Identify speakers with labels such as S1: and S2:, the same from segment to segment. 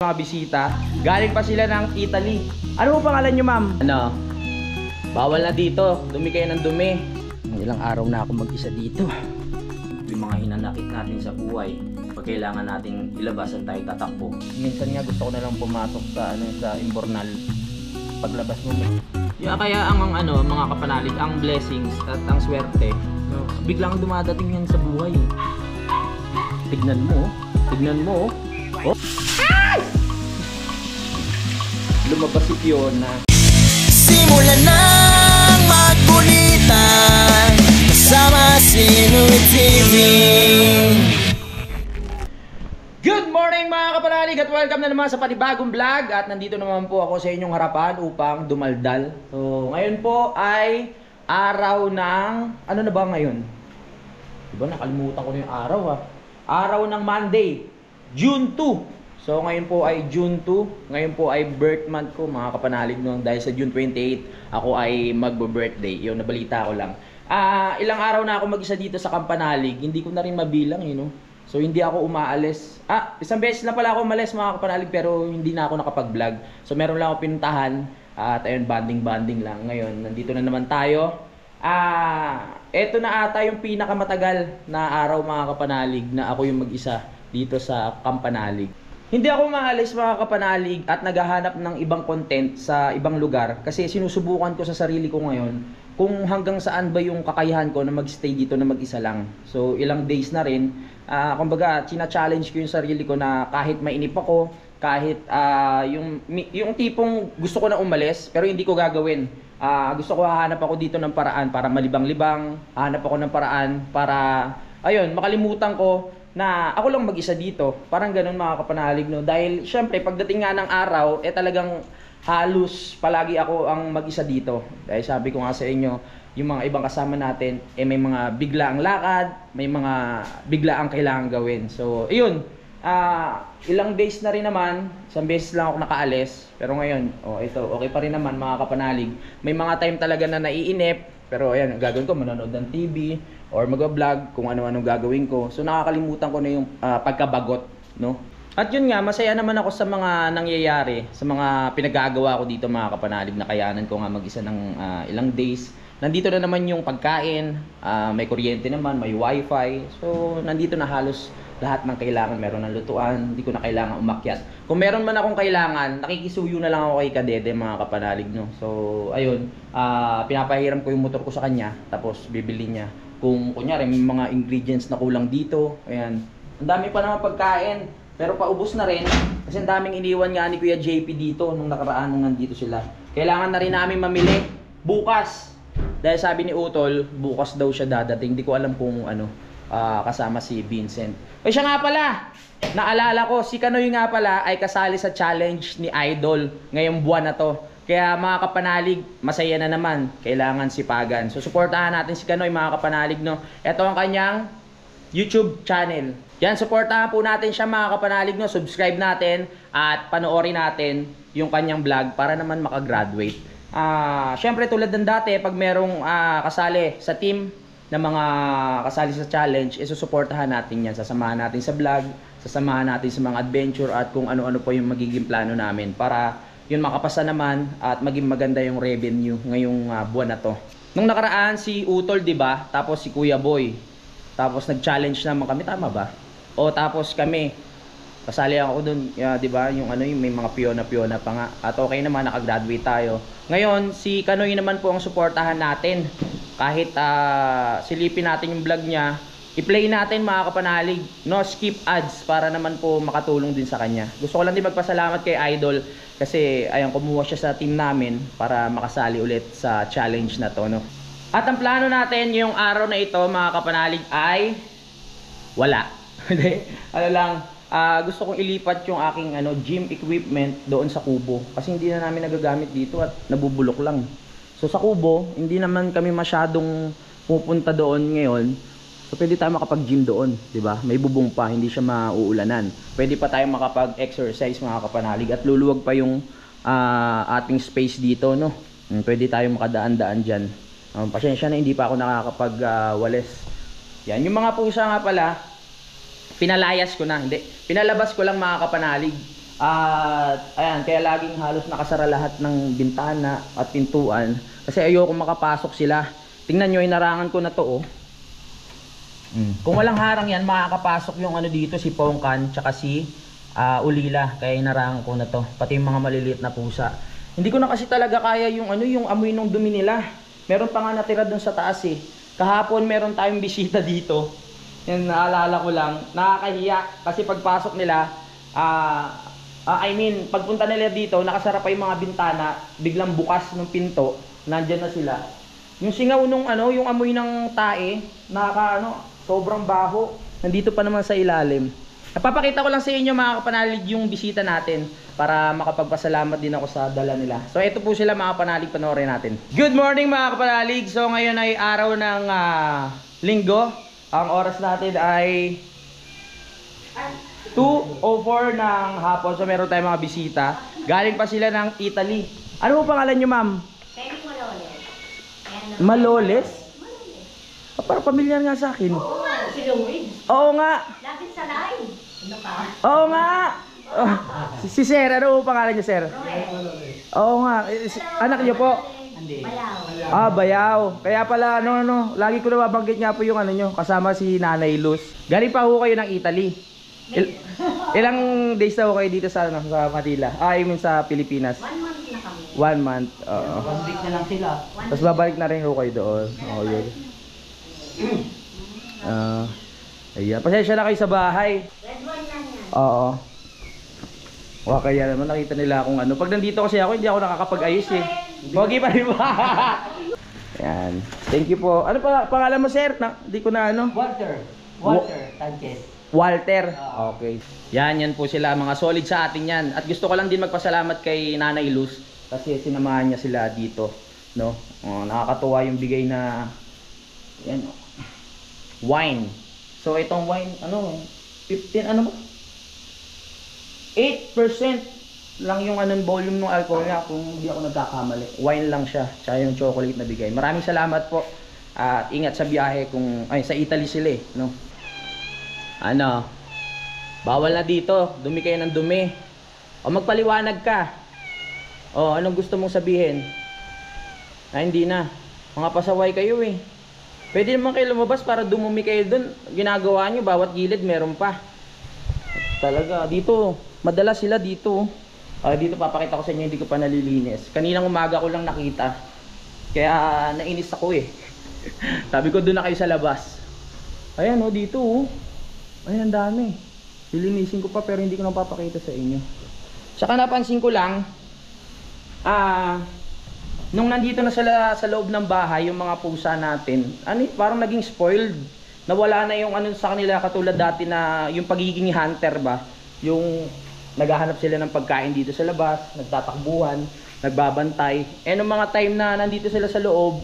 S1: mga bisita. Galing pa sila ng Italy. Ano po pangalan nyo, ma'am? Ano? Bawal na dito. Dumi kayo ng dumi. Ilang araw na ako mag-isa dito. Yung mga hinanakit natin sa buhay, pag kailangan nating ilabasan tayo tatakbo. Minsan nga gusto ko na lang pumasok sa sa Imbornal. Paglabas mo. Kaya ang mga kapanalig, ang blessings at ang swerte, biglang dumadating yan sa buhay. Tignan mo. Oh. Lumabas si Fiona.
S2: Simulan ng magkulitan kasama si Nuy TV.
S1: Good morning mga kapanalig at welcome na naman sa panibagong vlog. At nandito naman po ako sa inyong harapan upang dumaldal. So ngayon po ay araw ng... Ano na ba ngayon? Diba nakalimutan ko na yung araw ha. Araw ng Monday, June 2. So ngayon po ay June 2. Ngayon po ay birth month ko mga kapanalig no. Dahil sa June 28 ako ay magbo-birthday. Yung nabalita ko lang. Ilang araw na ako mag-isa dito sa Kampanalig. Hindi ko na rin mabilang no. So hindi ako umaalis. Isang beses na pala ako umalis mga kapanalig pero hindi na ako nakapag-vlog. So meron lang ako pinuntahan. At ayun, banding lang. Ngayon, nandito na naman tayo. Eto na ata yung pinakamatagal na araw mga kapanalig na ako yung mag-isa dito sa Kampanalig. Hindi ako maalis mga kapanalig at naghahanap ng ibang content sa ibang lugar kasi sinusubukan ko sa sarili ko ngayon kung hanggang saan ba yung kakayahan ko na magstay dito na mag-isa lang. So ilang days na rin, kumbaga china-challenge ko yung sarili ko na kahit mainip ako, kahit yung tipong gusto ko na umalis pero hindi ko gagawin. Gusto ko hahanap ako dito ng paraan para malibang-libang, hahanap ako ng paraan para ayun, makalimutan ko na ako lang mag-isa dito. Parang ganun mga kapanalig no. Dahil syempre pagdating nga ng araw, talagang halos palagi ako ang mag-isa dito. Dahil sabi ko nga sa inyo, yung mga ibang kasama natin, may mga biglaang lakad, may mga biglaang kailangan gawin. So, ayun. Ilang days na rin naman, isang beses lang ako nakaalis. Pero ngayon, ito, okay pa rin naman mga kapanalig. May mga time talaga na naiinip. Pero ayan, ang gagawin ko, manonood ng TV or mag-vlog kung ano-ano gagawin ko. So nakakalimutan ko na yung pagkabagot, no? At yun nga, masaya naman ako sa mga nangyayari, sa mga pinagagawa ko dito mga kapanalig na kayanan ko nga mag-isa ng ilang days. Nandito na naman yung pagkain, may kuryente naman, may wifi. So nandito na halos lahat ng kailangan. Meron ng lutuan, hindi ko na kailangan umakyat. Kung meron man akong kailangan, nakikisuyo na lang ako kay Kadede mga kapanalig, no? So ayun, pinapahiram ko yung motor ko sa kanya, tapos bibili niya. Kung kunyari may mga ingredients na kulang dito, ayan. Ang dami pa naman pagkain, pero paubos na rin kasi ang daming iniwan nga ni Kuya JP dito nung nakaraan nung nandito sila. Kailangan na rin namin mamili bukas. Dahil sabi ni Utol, bukas daw siya dadating. Hindi ko alam kung ano, kasama si Vincent. O siya nga pala, naalala ko, si Kanoy nga pala ay kasali sa challenge ni Idol ngayong buwan na to. Kaya mga kapanalig, masaya na naman. Kailangan sipagan. So suportahan natin si Kanoy mga kapanalig, no. Ito ang kanyang YouTube channel. Yan, suportahan po natin siya mga kapanalig, no. Subscribe natin at panoorin natin yung kanyang vlog para naman makagraduate. Syempre tulad ng dati, pag merong kasali sa team na mga kasali sa challenge, isusuportahan natin yan. Sasamahan natin sa vlog, sasamahan natin sa mga adventure at kung ano-ano po yung magiging plano namin para yun makapasa naman at maging maganda yung revenue ngayong buwan na to. Nung nakaraan si Utol, 'di ba? Tapos si Kuya Boy. Tapos nag-challenge naman kami, tama ba? O tapos kami kasali ako doon, 'di ba? Yung may mga piyona pa nga. At okay naman, nakagraduate tayo. Ngayon, si Kanoy naman po ang suportahan natin. Kahit silipin natin yung vlog niya, i-play natin mga kapanalig, no skip ads para naman po makatulong din sa kanya. Gusto ko lang din magpasalamat kay Idol kasi ayun, kumuha siya sa team namin para makasali ulit sa challenge na to, no. At ang plano natin yung araw na ito mga kapanalig ay wala. Ano lang, gusto kong ilipat yung aking gym equipment doon sa kubo kasi hindi na namin nagagamit dito at nabubulok lang. So sa kubo, hindi naman kami masyadong pupunta doon ngayon. So pwede tayo makapag-gym doon, 'di ba? May bubong pa, hindi siya mauulanan. Pwede pa tayong makapag-exercise mga kapanalig at luluwag pa yung ating space dito, no. Pwede tayong makadaan-daan diyan. Pasensya na hindi pa ako nakakapag-wales. Yan, yung mga pusa nga pala, pinalayas ko na, hindi. Pinalabas ko lang mga kapanalig. At ayan, kaya laging halos nakasara lahat ng bintana at pintuan kasi ayoko makapasok sila. Tingnan nyo, inarangan ko na to, oh. Kung walang harang yan, makakapasok yung ano dito, si Pongkan tsaka si Ulila. Kaya inarangan ko na to, pati yung mga maliliit na pusa. Hindi ko na kasi talaga kaya yung ano, yung amoy ng dumi nila. Meron pa nga natira dun sa taas eh. Kahapon meron tayong bisita dito. Yan, naalala ko lang, nakakahiya kasi pagpasok nila, pagpunta nila dito, nakasara pa yung mga bintana, biglang bukas ng pinto, nandyan na sila. Yung singaw nung ano, yung amoy ng tae, sobrang baho. Nandito pa naman sa ilalim. Napapakita ko lang sa inyo mga kapanalig yung bisita natin para makapagpasalamat din ako sa dala nila. So ito po sila mga kapanalig, panoorin natin. Good morning mga kapanalig. So ngayon ay araw ng linggo. Ang oras natin ay 2:04 ng hapon. So meron tayong mga bisita. Galing pa sila ng Italy. Ano po pangalan nyo, ma'am? Maloles? Parang pamilyar nga sa akin.
S3: Si Louis.
S1: Oo nga.
S3: Lapit sa line. Ano ka?
S1: Oo nga. Si Sir, ano po pangalan niyo, Sir? Oo nga. Anak niyo po?
S3: Bayaw.
S1: Bayaw. Kaya pala, lagi ko nababanggit nga po yung ano nyo, kasama si Nanay Luz. Galing pa ho kayo ng Italy. Ilang days na ho kayo dito sa Manila? Sa Pilipinas.
S3: 1 month na kami.
S1: 1 month. Oo.
S3: 1 week na lang sila.
S1: Tapos babalik na rin ho kayo doon. Oo, yun. Ayan. Pasensya na kayo sa bahay.
S3: Red one lang yan.
S1: Oo. Kaya naman nakita nila kung ano. Pag nandito kasi ako, hindi ako nakakapag-ayos eh. Pogi pa rin ba? Ayan. Thank you po. Ano pa pangalan mo, sir? Hindi ko na ano.
S3: Walter Sanchez.
S1: Walter. Okay. Yan po sila. Mga solid sa atin yan. At gusto ko lang din magpasalamat kay Nanay Luz kasi sinamahan niya sila dito. No? Nakakatuwa yung bigay na yan, wine. So itong wine, 15, 8% lang yung volume ng alcohol niya kung hindi ako nagkakamali. Wine lang siya, tsaka yung chocolate na bigay. Maraming salamat po. At ingat sa biyahe sa Italy sila no? Bawal na dito. Dumi kayo ng dumi. O magpaliwanag ka. O anong gusto mong sabihin? Hindi na. Mga pasaway kayo eh. Pwede naman kayo lumabas para dumumi kayo dun. Ginagawa nyo, bawat gilid meron pa. Talaga, dito. Madalas sila dito. Dito papakita ko sa inyo, hindi ko pa nalilinis. Kaninang umaga ko lang nakita. Kaya nainis ako eh. Sabi ko doon na kayo sa labas. Ayan dito Ayan, ang dami. Lilinisin ko pa pero hindi ko na papakita sa inyo. Saka napansin ko lang, nung nandito na sila sa loob ng bahay, yung mga pusa natin, parang naging spoiled. Nawala na yung sa kanila katulad dati na yung pagiging hunter ba. Yung naghahanap sila ng pagkain dito sa labas, nagtatakbuhan, nagbabantay. Nung mga time na nandito sila sa loob,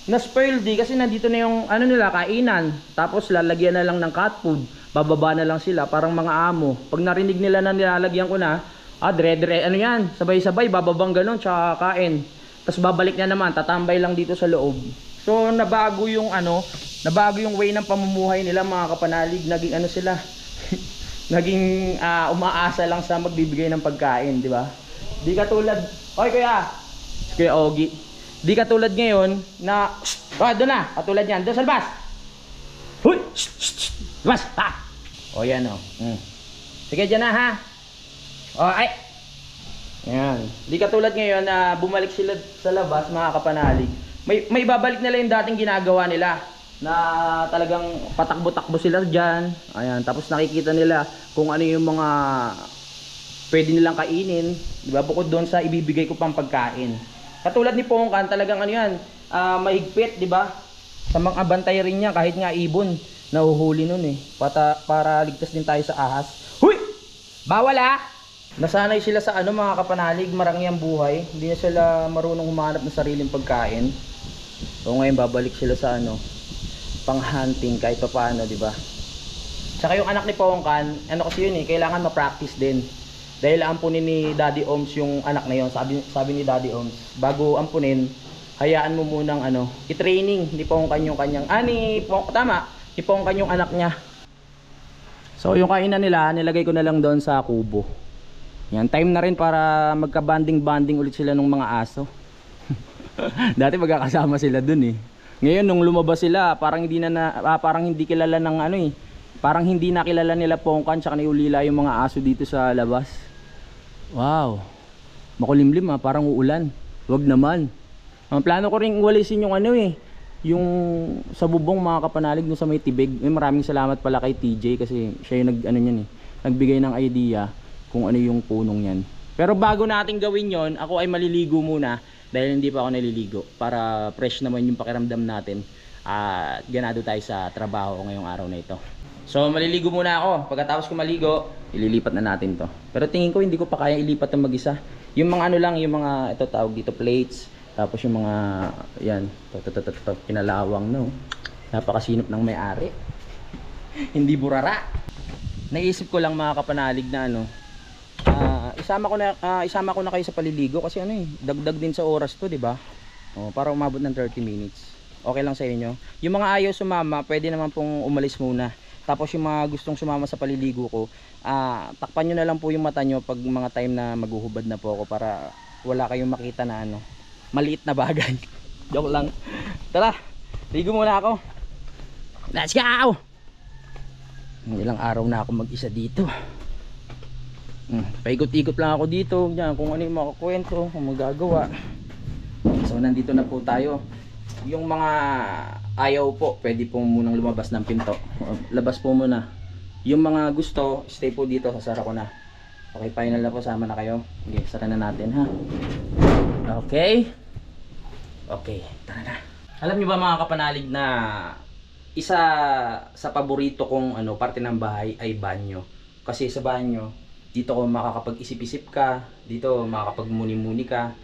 S1: na-spoiled kasi nandito na yung nila, kainan. Tapos lalagyan na lang ng cat food. Bababa na lang sila, parang mga amo. Pag narinig nila na nilalagyan ko na, yan, sabay-sabay, bababang ganun, tsaka kain. Tapos babalik na naman, tatambay lang dito sa loob. So nabago yung way ng pamumuhay nila mga kapanalig. Naging sila. Naging umaasa lang sa magbibigay ng pagkain, di ba? Di katulad, Kuya Ogi. Di katulad ngayon na doon na, katulad niyan, doon sa labas. Huy! Labas! Ha! Yan Sige dyan na ha. Yan. Di katulad ngayon na bumalik sila sa labas mga kapanalig. May babalik nila yung dating ginagawa nila na talagang patakbo-takbo sila dyan. Ayan. Tapos nakikita nila kung ano yung mga pwede nilang kainin. Diba? Bukod doon sa ibibigay ko pang pagkain. Katulad ni Pongkan, talagang mahigpit, diba? Sa mga bantay rin niya, kahit nga ibon, nahuhuli nun eh. Para ligtas din tayo sa ahas. Huy! Bawal Nasanay sila sa mga kapanalig, marami ang buhay. Hindi na sila marunong humanap ng sariling pagkain. So ngayon babalik sila sa pang hunting kahit pa paano, di ba? Tsaka yung anak ni Pongkan, kasi yun kailangan ma-practice din. Dahil ampunin ni Daddy Oms yung anak na yun. Sabi ni Daddy Oms, bago ampunin, hayaan mo munang i-training ni Pongkan yung kanyang ni Pongkan yung anak niya. So yung kainan nila, nilagay ko na lang doon sa kubo. Yan, time na rin para magka-banding-banding ulit sila ng mga aso. Dati magkakasama sila dun eh. Ngayon nung lumabas sila, parang parang hindi kilala ng ano eh. Parang hindi nakilala nila Pongkan tsaka ni Ulila yung mga aso dito sa labas. Wow. Makulimlim parang uulan. Wag naman. Ang plano ko ring walisin yung ano eh, yung sa bubong mga kapanalig no sa may tibig. Maraming salamat pala kay TJ kasi siya yung nagbigay ng idea kung ano yung punong yan. Pero bago natin gawin yon, ako ay maliligo muna dahil hindi pa ako naliligo para fresh naman yung pakiramdam natin at ganado tayo sa trabaho ngayong araw na ito. So maliligo muna ako. Pagkatapos ko maligo, ililipat na natin to. Pero tingin ko hindi ko pa kaya ilipat ng mag-isa. Yung mga ano lang, yung mga ito tawag dito plates, tapos yung mga yan, pinalawang no. Napakasinop ng may-ari. Hindi burara. Naisip ko lang mga kapanalig na ano, isama ko na kayo sa paliligo kasi ano eh, dagdag din sa oras to, 'di ba? Oh, para umabot ng 30 minutes. Okay lang sa inyo. Yung mga ayaw sumama, pwede naman pong umalis muna. Tapos yung mga gustong sumama sa paliligo ko, takpan nyo na lang po yung mata nyo pag mga time na maghuhubad na po ako para wala kayong makita na ano, maliit na bagay. Joke lang. Tara, ligo muna ako. Let's go! Ilang araw na ako mag-isa dito. Paikot-ikot lang ako dito, yan, kung ano yung makakwento, kung magagawa. So nandito na po tayo. Yung mga ayaw po, pwede po munang lumabas ng pinto. Labas po muna. Yung mga gusto, stay po dito, sasara ko na. Okay, final na po, sama na kayo. Okay, sara na natin ha. Okay. Okay, tara na. Alam niyo ba mga kapanalig na isa sa paborito kong ano, parte ng bahay ay banyo. Kasi sa banyo, dito ko makakapag-isip-isip ka, dito makakapagmuni-muni ka,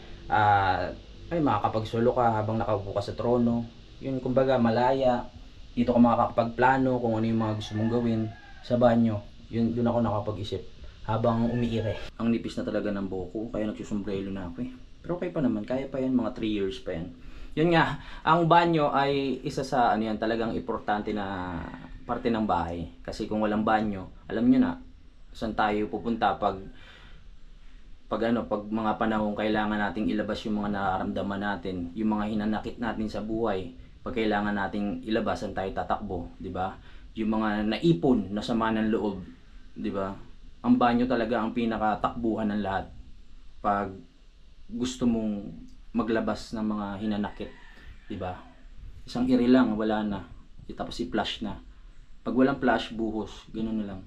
S1: ay makakapagsolo ka habang nakaupo ka sa trono. Yun kumbaga malaya. Dito ka makakapagplano kung ano yung mga gusto mong gawin sa banyo. Yun, doon ako nakapag-isip habang umiire. Ang nipis na talaga ng buhok ko, kaya nagsusombrero na ako eh. Pero okay pa naman, kaya pa yan, mga 3 years pa yan. Yun nga, ang banyo ay isa sa ano yan, talagang importante na parte ng bahay. Kasi kung walang banyo, alam nyo na saan tayo pupunta pag mga panahong kailangan nating ilabas yung mga nararamdaman natin, yung mga hinanakit natin sa buhay. Pag kailangan nating ilabas, saan tayo tatakbo, 'di ba? Yung mga naipon na sama ng loob, 'di ba? Ang banyo talaga ang pinakatakbuhan ng lahat. Pag gusto mong maglabas ng mga hinanakit, 'di ba? Isang iri lang, wala na. Tapos i-flush na. Pag walang flush, buhos, ganoon na lang.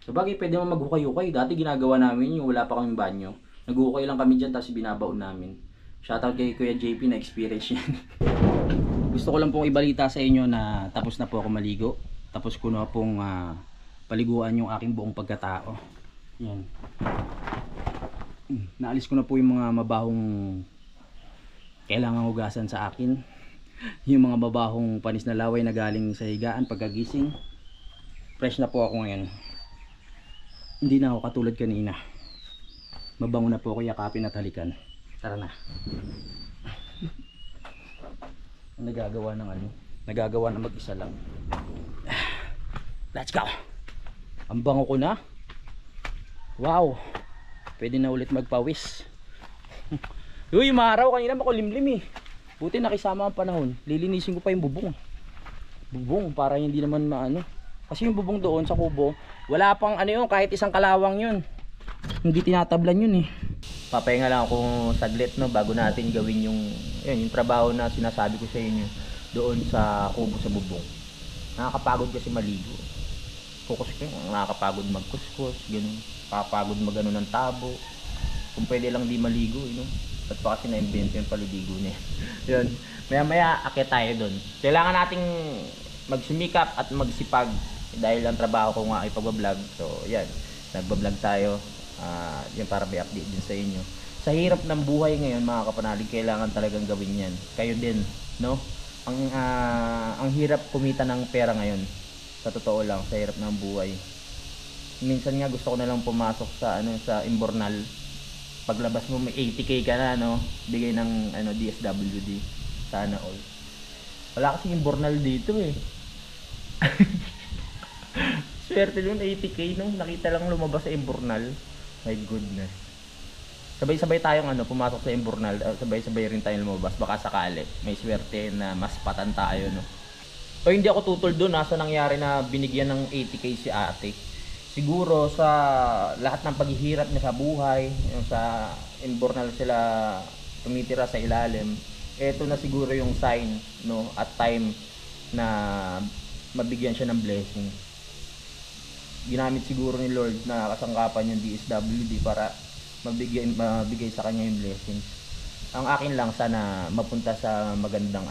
S1: Sabagay, pwede mo maghukay-hukay. Dati ginagawa namin yung wala pa kaming banyo. Naghukay lang kami dyan, tapos binabaon namin. Shoutout kay Kuya JP, na experience yan. Gusto ko lang pong ibalita sa inyo na tapos na po ako maligo. Tapos ko na pong paliguan yung aking buong pagkatao. Yan. Naalis ko na po yung mga mabahong kailangan hugasan sa akin. Yung mga mabahong panis na laway na galing sa higaan pagkagising. Fresh na po ako ngayon. Hindi na ako katulad kanina. Mabango na po ako yakapin at halikan. Tara na. Nagagawa ng ano? Nagagawa na mag-isa lang. Let's go! Ang bango ko na. Wow! Pwede na ulit magpawis. Uy, maaraw kanina makulimlim eh. Buti nakisama ang panahon. Lilinisin ko pa yung bubong. Bubong para hindi naman maano. Kasi yung bubong doon sa kubo, wala pang ano yun, kahit isang kalawang yun. Hindi tinatablan yun eh. Papahinga lang ako saglit no, bago natin gawin yung trabaho na sinasabi ko sa inyo doon sa kubo sa bubong. Nakakapagod kasi maligo. Nakakapagod magkuskus, ganun. Nakakapagod magano ng tabo. Kung pwede lang di maligo, you know. At pa kasi na-invent yung paliligo niya. Yun. Maya-maya akit tayo doon. Kailangan nating magsumikap at magsipag dahil ang trabaho ko nga ay pagbablog. So yan, nagbablog tayo. Yan para may update din sa inyo. Sa hirap ng buhay ngayon mga kapanalig, kailangan talagang gawin yan. Kayo din, no? Ang hirap kumita ng pera ngayon. Sa totoo lang, sa hirap ng buhay. Minsan nga gusto ko na lang pumasok sa sa Imbornal. Paglabas mo may 80k ka na, no? Bigay ng DSWD. Sana all. Wala kasi Imbornal dito eh. Swerte nun 80k no, nakita lang lumabas sa Imbornal. My goodness. Sabay-sabay tayong pumasok sa Imburnal, sabay-sabay rin tayong lumabas, baka sakali may swerte na mas patan tayo, no. O hindi ako tutol doon sa nangyari na binigyan ng 80k si ate. Siguro sa lahat ng paghihirap niya sa buhay, yung sa Imburnal sila tumitira sa ilalim, eto na siguro yung sign, no, at time na mabigyan siya ng blessing. Ginamit siguro ni Lord na kasangkapan yung DSWD para mabigay sa kanya yung blessing. Ang akin lang sana mapunta sa magandang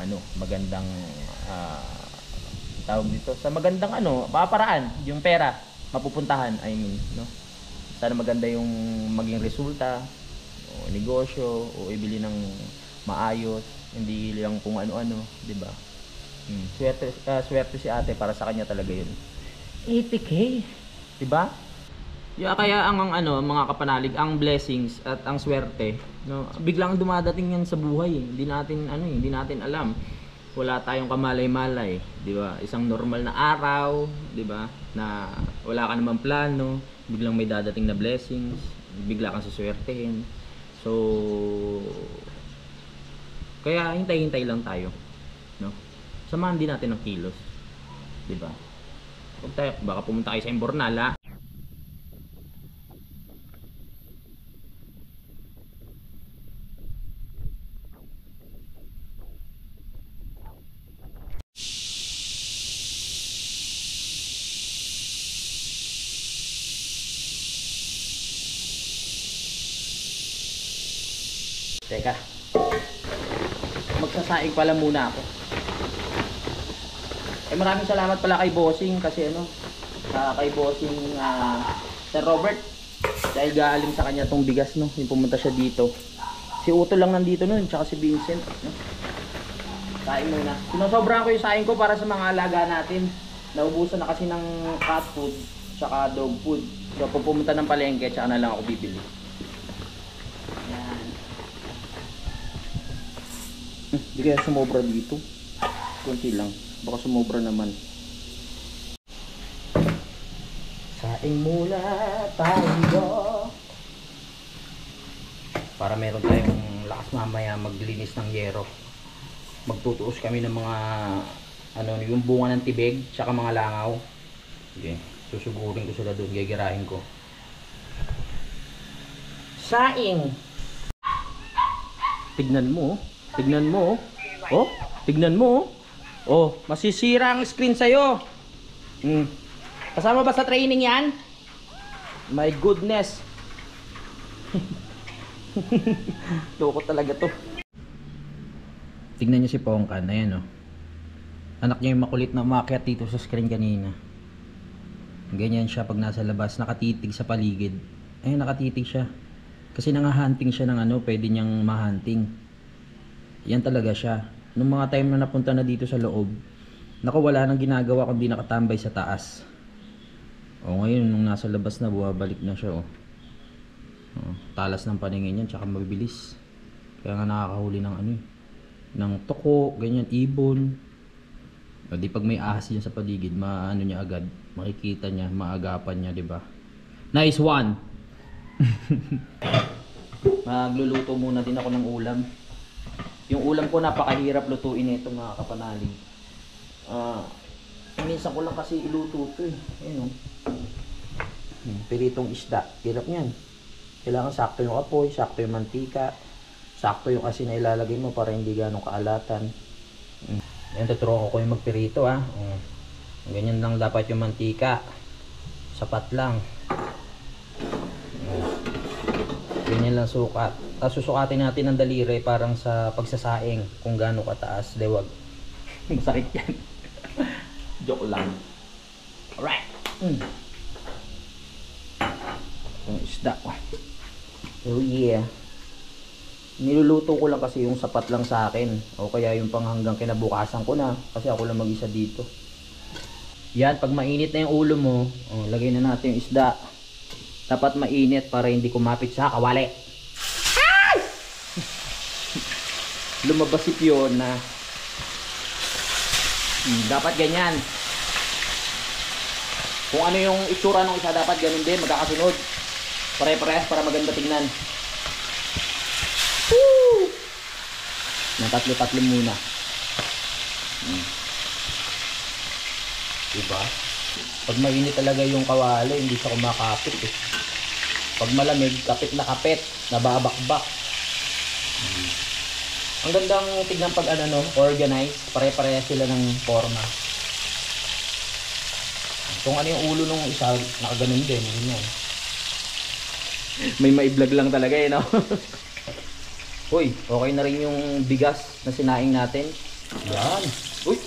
S1: tawag dito, sa magandang paparaan, yung pera mapupuntahan, I mean, no. Sana maganda yung maging resulta o negosyo o ibili ng maayos, hindi lang kung ano-ano, 'di ba? Swerte si ate, para sa kanya talaga 'yun. 80k, 'di ba? Kaya ang mga kapanalig, ang blessings at ang swerte, no, biglang dumadating yan sa buhay, Hindi natin alam. Wala tayong kamalay-malay, 'di ba? Isang normal na araw, 'di ba? Na wala ka namang plano, biglang may dadating na blessings, bigla kang suswertehin. So kaya hintay-hintay lang tayo, no? Samahan din natin ng kilos, 'di ba? Baka pumunta kayo sa Imburnal, ha? Teka, magsasaing pala muna ako. Maraming salamat pala kay Bossing kasi kay Bossing Sir Robert, dahil galing sa kanya tong bigas, no, yung pumunta siya dito. Si Uto lang nandito nun, tsaka si Vincent, no? Saing muna. Sinosobrahan ko yung saing ko para sa mga alaga natin. Naubusan na kasi ng cat food tsaka dog food. So pupunta ng palengke, tsaka na lang ako bibili. Yan. Hindi kaya sumobra dito. Kunti lang, baka sumobra naman. Saing muna tayo para meron tayong lakas mamaya maglinis ng yero. Magtutuos kami ng mga yung bunga ng tibig tsaka mga langaw. Okay, susugurin ko sila doon, gagirahin ko. Saing. Tignan mo. Oh, tignan mo. Oh, masisira ang screen sa'yo. Kasama ba sa training yan? My goodness. Loko talaga to. Tignan niyo si Pongkan. Ayan, oh. Anak niya yung makulit na umakyat dito sa screen kanina. Ganyan siya pag nasa labas, nakatitig sa paligid. Ayun, nakatitig siya. Kasi nangahunting siya ng pwede niyang mahunting. Yan talaga siya. Nung mga time na napunta na dito sa loob, wala nang ginagawa kundi nakatambay sa taas. O ngayon, nung nasa labas na, buwabalik na siya, oh. Talas ng paningin yan, tsaka mabibilis. Kaya nga nakakahuli ng ng toko, ganyan, ibon. O di pag may ahas yan sa paligid, niya agad, makikita niya, maagapan niya, 'di ba? Nice one. Magluluto muna din ako ng ulam. Yung ulam ko napakahirap lutuin nito, mga kapanalig. Minsan ko lang kasi iluto ito, Ayun, piritong isda, hirap niyan. Kailangan sakto yung apoy, sakto yung mantika, sakto yung asin na ilalagay mo para hindi ganong kaalatan. Ayan, tuturuan ko yung magpirito, ganyan lang dapat yung mantika, sapat lang. Ganyan lang sukat. Tapos susukatin natin ang daliri parang sa pagsasaing kung gaano kataas. Dewag. Masakit yan. Joke lang. Alright. Yung isda. Oh yeah. Niluluto ko lang kasi yung sapat lang sa akin. O kaya yung pang hanggang kinabukasan ko na. Kasi ako lang mag-isa dito. Yan, pag mainit na yung ulo mo, lagay na natin yung isda. Dapat mainit para hindi kumapit sa kawali. Lumabas si Fiona. Dapat ganyan. Kung ano yung itsura ng isa, dapat ganun din, magkakasunod. Pare-parehas para maganda tignan. Woo! Na tatlo-tatlo muna. Diba? Pag mainit talaga yung kawali, hindi siya kumakapit eh. Pag malamig, kapit na kapit, nababakbak. Ang gandang tignan pag organized, pare-pareha sila ng forma. Kung ano yung ulo nung isa, nakaganon din. Ganyan. May maiblog lang talaga eh, no? Uy, okay na rin yung bigas na sinaing natin. Yan. Uy,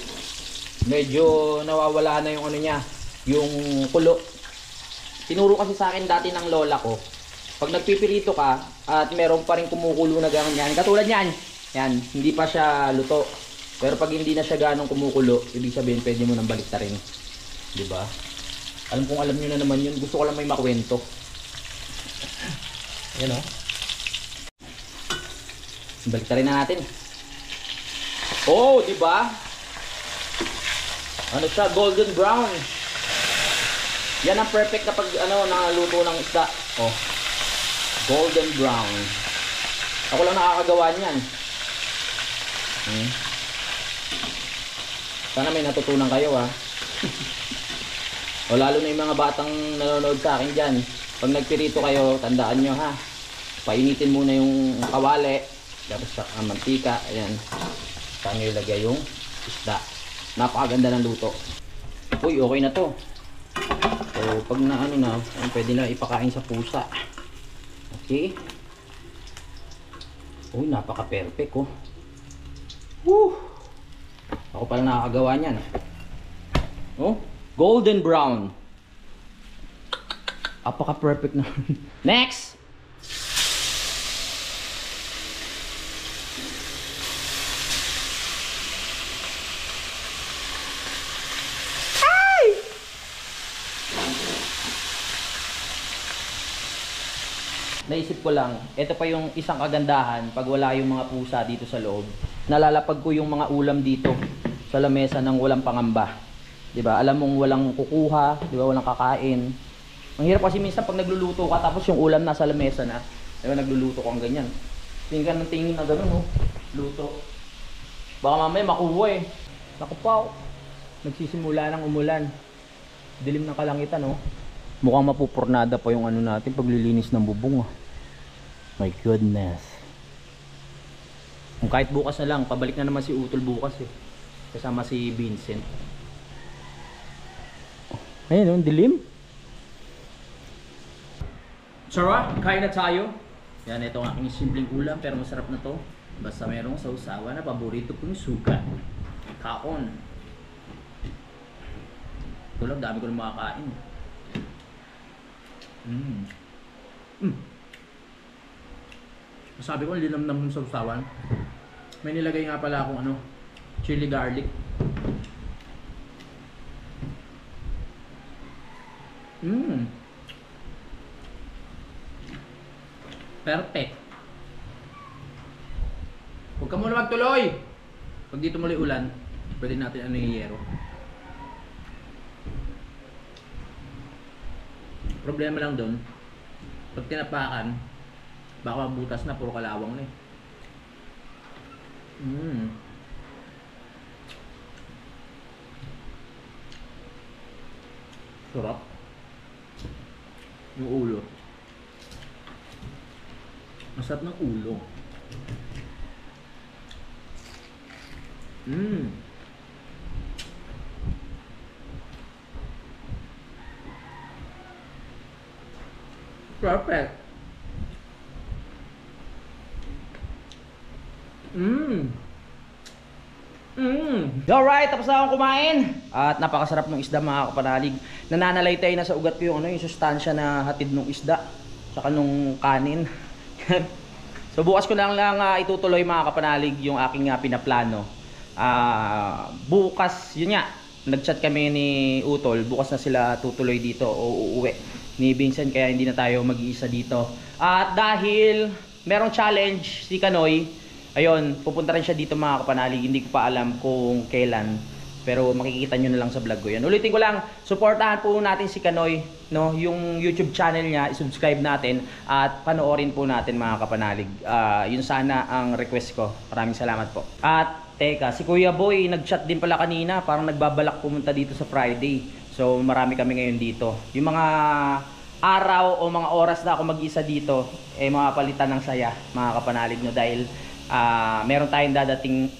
S1: medyo nawawala na yung ano niya, yung kulo. Tinuro kasi sa akin dati ng lola ko, pag nagpipirito ka at meron pa rin kumukulo na ganyan, katulad yan, yan, hindi pa siya luto. Pero pag hindi na siya ganong kumukulo, ibig sabihin pwede mo nang baliktarin. Diba? Alam kong alam nyo na naman yun, gusto ko lang may makwento. Yan o. Baliktarin na natin. Oh, diba? Ano siya? Golden brown. Yan ang perfect kapag nakaluto ng isda. Oh. Golden brown. Ako lang nakakagawa niyan. Sana may natutunan kayo ha. O lalo na yung mga batang nanonood sa akin dyan. Pag nagpirito kayo, tandaan nyo ha. Painitin muna yung kawali. Tapos sa mantika. Ayan. Saan nyo ilagay yung isda. Napakaganda ng luto. Uy, okay na to. So, pag na pwede na ipakain sa pusa. Okay. Uy, napaka-perfect oh. Woo! Ako pala nakakagawa niyan. Oh, golden brown. Apaka-perfect na. Next! Naisip ko lang, ito pa yung isang kagandahan pag wala yung mga pusa dito sa loob. Nalalapag ko yung mga ulam dito sa lamesa ng walang pangamba. 'Di ba? Alam mong walang kukuha, 'di ba? Walang kakain. Ang hirap kasi minsan pag nagluluto ka tapos yung ulam nasa lamesa na, 'di ba? Nagluluto ko ang ganyan. Tingin ka ng tingin na gano'n, oh. Luto. Baka mamaya makuha eh. Naku pa, nagsisimula ng umulan. Dilim ng kalangitan, oh. Mukhang mapupurnada pa yung natin paglilinis ng bubong. My goodness. Kung kahit bukas na lang, pabalik na naman si Utol bukas eh. Kasama si Vincent. Ayun, dilim. Sarap, kain na tayo. Yan, ito ang aking simpleng ulam pero masarap na to. Basta merong sausawa na paborito kong suka. Kaon. Ito lang, dami ko na makakain. Sabi ko, linamnam ng sausawan. May nilagay nga pala akong chili garlic. Perfect. Huwag ka muna magtuloy. Pag dito muli ulan, pwede natin yung yero. Problema lang doon, pag tinapakan, baka mabutas na, puro kalawang na eh. Sarap. Yung ulo. Masarap ng ulo. Perfect. Alright, tapos na akong kumain. At napakasarap ng isda mga kapanalig. Nananalaytay na sa ugat ko yung yung sustansya na hatid ng isda. Saka nung kanin. So bukas ko lang itutuloy mga kapanalig yung aking pinaplano. Bukas, yun nga, nag-chat kami ni Utol. Bukas na sila tutuloy dito o uuwi ni Vincent, kaya hindi na tayo mag-iisa dito. At dahil merong challenge si Kanoy, ayun, pupunta rin siya dito mga kapanalig. Hindi ko pa alam kung kailan. Pero makikita nyo na lang sa vlog ko yan. Ulitin ko lang, supportahan po natin si Kanoy, no? Yung YouTube channel niya, i-subscribe natin at panoorin po natin mga kapanalig. Yun sana ang request ko. Maraming salamat po. At teka, si Kuya Boy nag-chat din pala kanina, parang nagbabalak pumunta dito sa Friday. So marami kami ngayon dito. Yung mga araw o mga oras na ako mag-isa dito, mga palitan ng saya mga kapanalig, no? Dahil meron tayong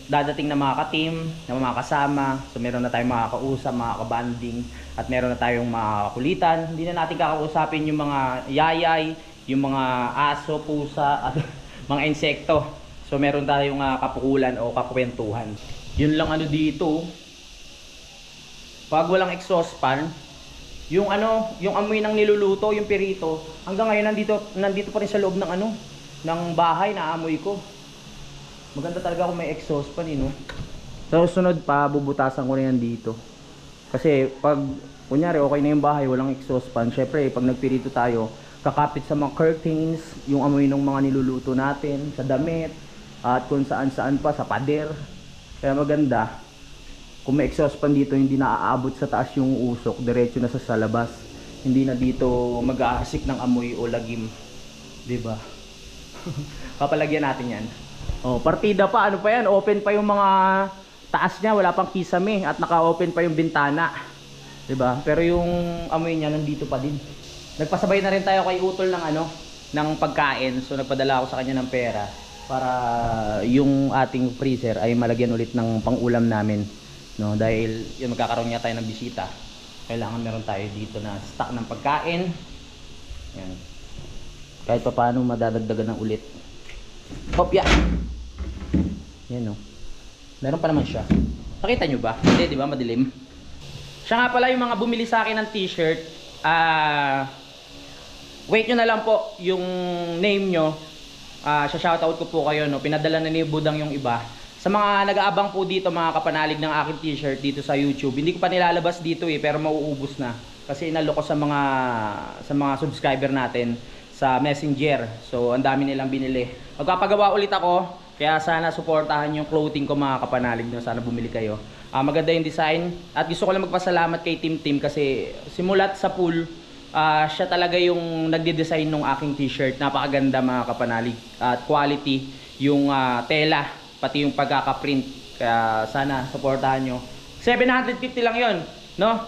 S1: dadating na mga ka-team, na mga kasama. So meron na tayong mga kausap, mga kabanding, at meron na tayong mga kakulitan. Hindi na natin kakausapin yung mga yayay, yung mga aso, pusa, at mga insekto. So meron tayong kapukulan o kakwentuhan. Yun lang ano dito. Pag walang exhaust fan, yung amoy ng niluluto, yung pirito, hanggang ngayon nandito pa rin sa loob ng ng bahay na amoy ko. Maganda talaga kung may exhaust fan, no? So sunod pa, bubutasan ko na yan dito. Kasi pag kunyari okay na yung bahay, walang exhaust fan, syempre pag nagpirito tayo, kakapit sa mga curtains, yung amoy ng mga niluluto natin, sa damit, at kung saan-saan pa, sa pader. Kaya maganda, kung may exhaust fan dito, hindi na aabot sa taas yung usok, diretso na sa labas. Hindi na dito mag-aasik ng amoy o lagim. Diba? Papalagyan natin yan. Oh, partida pa, ano pa yan? Open pa yung mga taas niya, wala pang kisame at naka-open pa yung bintana. 'Di ba? Pero yung amoy niya nandito pa din. Nagpasabay na rin tayo kay Utol ng pagkain. So nagpadala ako sa kanya ng pera para yung ating freezer ay malagyan ulit ng pang-ulam namin, no? Dahil yung magkakaroon niya tayo ng bisita. Kailangan meron tayo dito na stock ng pagkain. Yan. Kahit pa paano madadagdagan ng ulit. Hop, yeah. Yan, no. Meron pa naman siya. Nakita nyo ba? Hindi, di ba? Madilim. Siya nga pala yung mga bumili sa akin ng t-shirt. Wait nyo na lang po yung name nyo. Shoutout ko po kayo, no. Pinadala na ni Budang yung iba. Sa mga nag-aabang po dito, mga kapanalig ng aking t-shirt dito sa YouTube. Hindi ko pa nilalabas dito pero mauubos na. Kasi inalo ko sa mga subscriber natin sa Messenger. So ang dami nilang binili. Magpapagawa ulit ako. Kaya sana suportahan yung clothing ko mga kapanalig, no? Sana bumili kayo. Maganda yung design. At gusto ko lang magpasalamat kay Tim kasi simulat sa pool, siya talaga yung nagde-design ng aking t-shirt. Napakaganda mga kapanalig. At quality yung tela, pati yung pagkaka-print. Kaya sana suportahan nyo. 750 lang yon, no?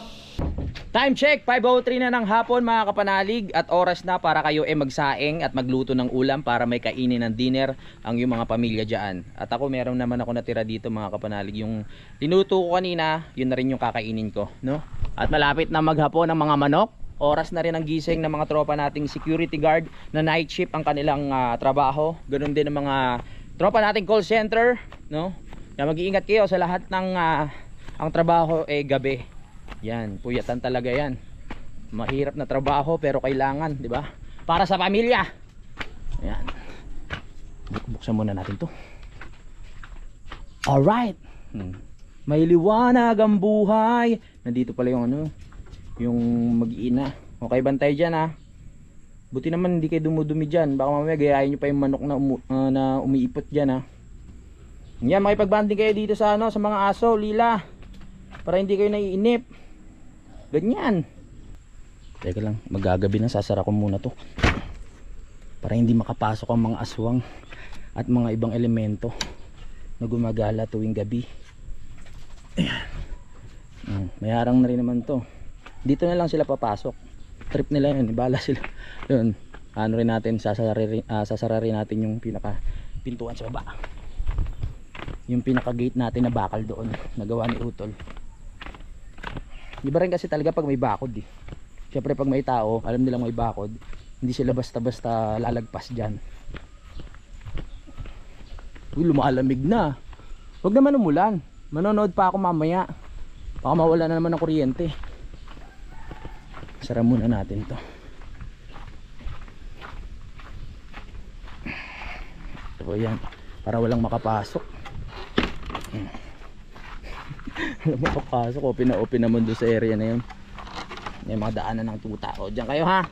S1: Time check, 5:03 na ng hapon mga kapanalig, at oras na para kayo magsaing at magluto ng ulam para may kainin ng dinner ang yung mga pamilya dyan. At ako meron naman ako natira dito mga kapanalig, yung tinuto ko kanina, yun na rin yung kakainin ko, no? At malapit na maghapon ang mga manok. Oras na rin ang gising ng mga tropa nating security guard na night shift ang kanilang trabaho. Ganun din ang mga tropa nating call center, no? Kaya mag-iingat kayo sa lahat ng ang trabaho gabi. Yan, puyatan talaga yan. Mahirap na trabaho pero kailangan, di ba? Para sa pamilya. Ayan. Buksan muna natin to. Alright. May liwanag ang buhay. Nandito pala yung yung mag-iina. Okay, bantay dyan ha. Buti naman hindi kayo dumudumi dyan. Baka mamaya gayahin nyo pa yung manok na umiipot dyan ha. Yan, makipagbanding kayo dito sa sa mga aso, lila. Para hindi kayo naiinip. Ganyan. Teka lang, magagabi na, sasara ko muna to para hindi makapasok ang mga aswang at mga ibang elemento na gumagala tuwing gabi. Ayan. May harang na rin naman to. Dito na lang sila papasok. Trip nila yun, ibala sila. Yun, ano rin natin, sasara rin natin yung pinaka pintuan sa baba. Yung pinaka gate natin na bakal doon, nagawa ni Utol. Iba rin kasi talaga pag may bakod eh. Siyempre pag may tao, alam nilang may bakod, hindi sila basta-basta lalagpas dyan. Uy, lumalamig na. Huwag naman umulan. Manonood pa ako mamaya. Baka mawala na naman ng kuryente. Sara muna natin to. So yan, para walang makapasok. Makapasok, open naman doon sa area na yun. May mga daanan ng tuta. O dyan kayo ha,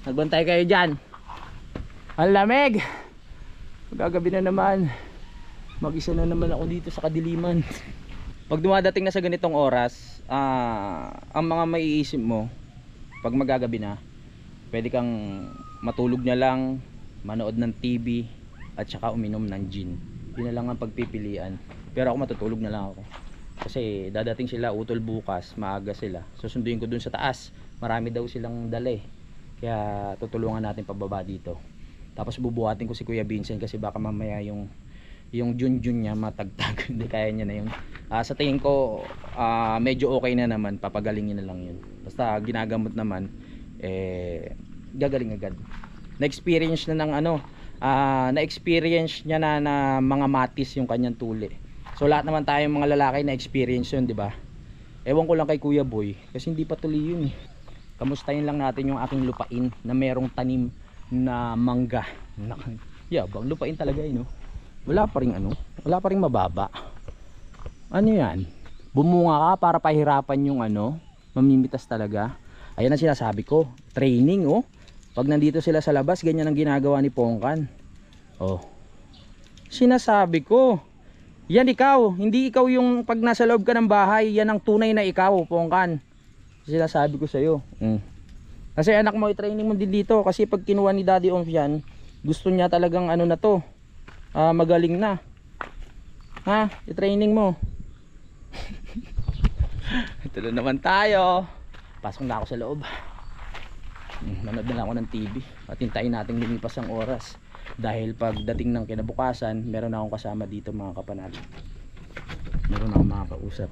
S1: nagbantay kayo dyan. Ang lamig. Magagabi na naman. Mag-isa na naman ako dito sa kadiliman. pag dumadating na sa ganitong oras, ang mga maiisip mo pag magagabi na, pwede kang matulog na lang, manood ng TV at saka uminom ng gin. Yun na lang ang pagpipilian. Pero ako matutulog na lang ako kasi dadating sila utol bukas, maaga sila. Susunduin ko dun sa taas, marami daw silang dala kaya tutulungan natin pababa dito. Tapos bubuhatin ko si Kuya Vincent kasi baka mamaya yung junjun niya matagtag. Hindi kaya niya na yun. Sa tingin ko medyo okay na naman, papagalingin na lang yun. Basta ginagamot naman gagaling agad. Na-experience na ng na-experience niya na mga matis yung kanyang tuli. So lahat naman tayong mga lalaki na experience yun, di ba? Ewan ko lang kay Kuya Boy kasi hindi pa tuloy yun Kamustahin lang natin yung aking lupain na merong tanim na mangga. Yabang lupain talaga Wala pa ring mababa. Ano yan? Bumunga ka para pahirapan yung mamimitas talaga. Ayan ang sinasabi ko, training Pag nandito sila sa labas, ganyan ang ginagawa ni Pongkan. Sinasabi ko, yan ikaw, hindi ikaw yung pag nasa loob ka ng bahay, yan ang tunay na ikaw, Pongkan. Sinasabi ko sa'yo. Kasi anak mo, i-training mo din dito. Kasi pag kinuha ni Daddy Oms yan, gusto niya talagang magaling na. I-training mo. Ito na naman tayo. Pasok na ako sa loob. Manood na lang ako ng TV at hintayin natin lumipas ang oras. Dahil pagdating ng kinabukasan, meron na akong kasama dito mga kapanali. Meron akong makakausap.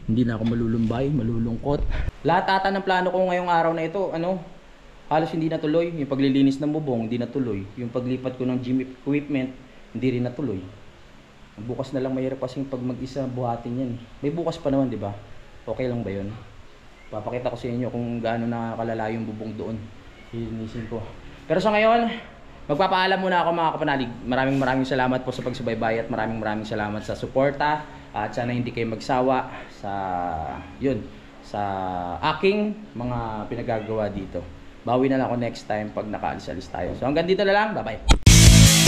S1: Hindi na ako malulumbay, malulungkot. Lahat ata ng plano ko ngayong araw na ito, halos hindi natuloy. Yung paglilinis ng bubong, hindi natuloy. Yung paglipat ko ng gym equipment, hindi rin natuloy. Bukas na lang, mahirap kasing pag mag-isa buhatin yan. May bukas pa naman, di ba? Okay lang ba yun? Papakita ko sa inyo kung gaano nakakalala yung bubong doon. Lilinisin ko. Pero sa ngayon, magpapaalam muna ako mga kapanalig. Maraming salamat po sa pagsubaybay at maraming salamat sa suporta. At sana hindi kayo magsawa sa aking mga pinagagawa dito. Bawi na lang ako next time pag nakaalis-alis tayo. So hanggang dito na lang. Bye-bye.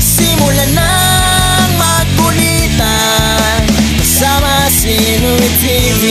S2: Simulan ng magbulitan kasama si Inuit TV.